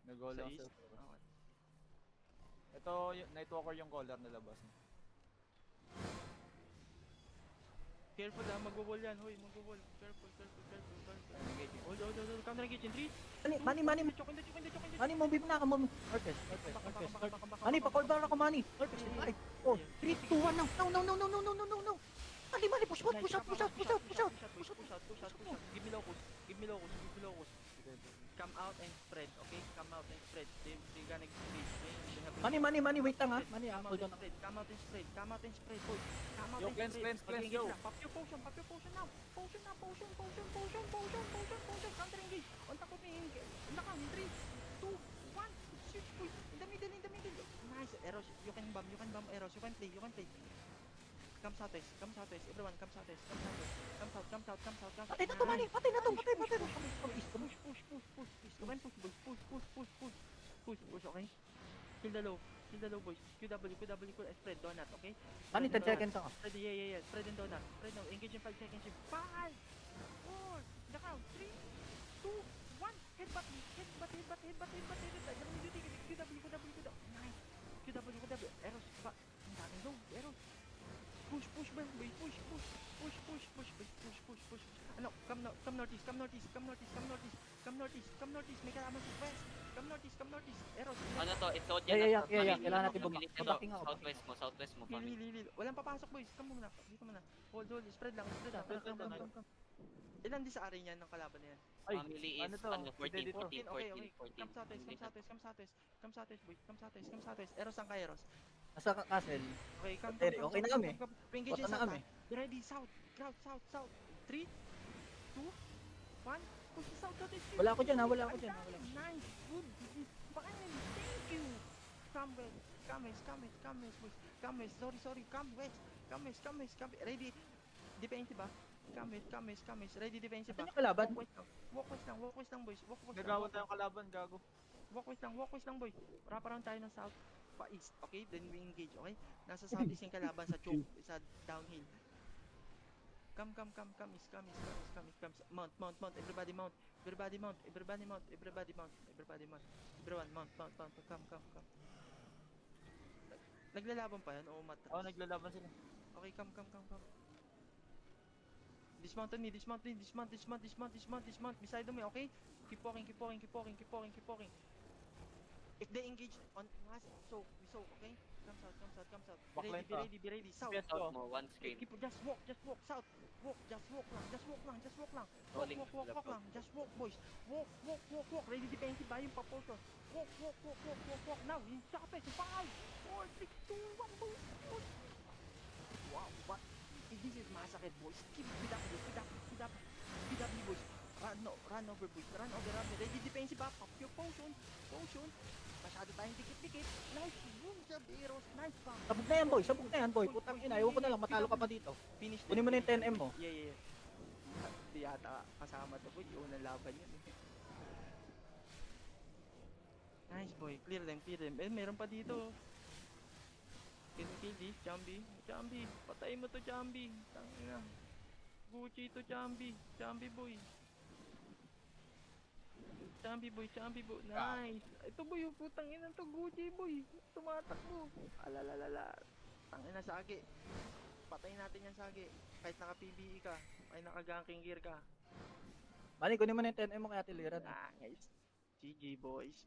Nag-go Sa lang east. sa labas. Okay. Ito, Nightwalker yung collar nilabas. Careful ha, magwo-wall yan. Hoy, magwo-wall. Careful. Engage. Hold. Counter engage in 3, 2, Mani, Mani, Mani. Choke in the choke. Mani, move na ka, move. Northwest. Mani, pa-call bar ako, Mani. Northwest, 5, 4, 3, 2, 1, now. No. Mani, push out. Push out. Give me locus. Come out and spread, okay? They gonna engage, okay? Mani, wait lang ha. Mani, hold on. Come out and spread, boy. Come out Yo, and cleanse, spread. cleanse, Engage yo. na. Pop your potion now. Potion. Counter engage. On top of me. On the count. 3, 2, 1. Shoot, boy. In the middle. Nice. Arrows. You can bomb arrows. You can play. Come southwest. Everyone, come southwest. Come south. Patay na to, Mani. Patay na to. Push. You can push, okay? Kill the low, boys. QW, spread donut, okay? Mani, 10 seconds ako. Spread, yeah. Spread and donut. Spread now. Engage in 5 seconds. 5, 4, the count. 3, 2, 1. Headbutt. QW. Nice. QW. Arrows. Ang daming low. Arrows. Push, boys. Push. Ano? Come northeast. May kalaban sa west. Come northeast. Arrows. Ano to? It's out Yeah. yan. Kailangan natin Mabilis na to. bumacking ako. Southwest mo, family. Lil. Walang papasok, boys. Come muna. Dito muna. Hold. Spread lang. Come. Ilan di sa area niyan ng kalaban na yan? Ay, Family ano is to? 14, Dito. 14, Okay. 14. Come southwest, boys. Come southwest. Arrows ang Arrows. Nasa castle. Okay, come. Okay na kami. Engage Bota na south. kami. Be ready, south. Crowd, south. 3, 2, 1. Push the south. Wala ako dyan. Nice. Good. Fine. Thank you. Come west, boys. Come west. Sorry. Come west. Ready. Defensive ba? Come west. Ready defensive ba? Saan yung kalaban? Walk west lang, boys. Nagawa tayong kalaban, gago. Walk west lang, boy. Wrap around tayo ng south pa east, okay? Then we engage, okay? Nasa southeast yung kalaban sa choke, sa downhill. Come east. Mount. Everybody mount. Everyone mount. Come. Naglalaban pa yan o matras? Oo, naglalaban sila. Okay, come. Dismount. Beside me, okay? Keep walking. If they engage on us, we soak, okay? Come south. Backline pa. Be ready. South. Yes, South mo, one screen. Just walk. South. Just walk lang. Rolling Walk left lang. Just walk, boys. Walk. Ready defensive ba yung proportion? Walk. Now, yung sakapes. 5, 4, 6, 2, 1, boys. Wow, what? This is massacre, boys. Keep PW, boys. Run over, boys. Run over. Ready defensive ba? Pop your potion. Masyado tayong dikit-dikit. Nice. Boom, Jaberos. Nice pa. Sabog na yan, boy. Putang ina. Ewan ko na lang. Matalo ka pa dito. Finish. Kunin mo na yung 10M mo. Yeah. Di yata kasama to, boy. Yung unang laban yun. Nice, boy. Clear them. Meron pa dito. Kill this, Jambi. Patay mo to, Jambi. Tangina. Gucci to, Jambi, boy. Jambi, boy. Nice. Ito, boy, yung putang ina to, Gucci, boy. Tumatakbo. Alalala. Tangina, Sagi. Patayin natin yan, Sagi. Kahit naka-PBE ka, kahit naka-ganking gear ka. Mani, kunin mo na yung 10M mo kaya tiliran. Nice. GG, boys.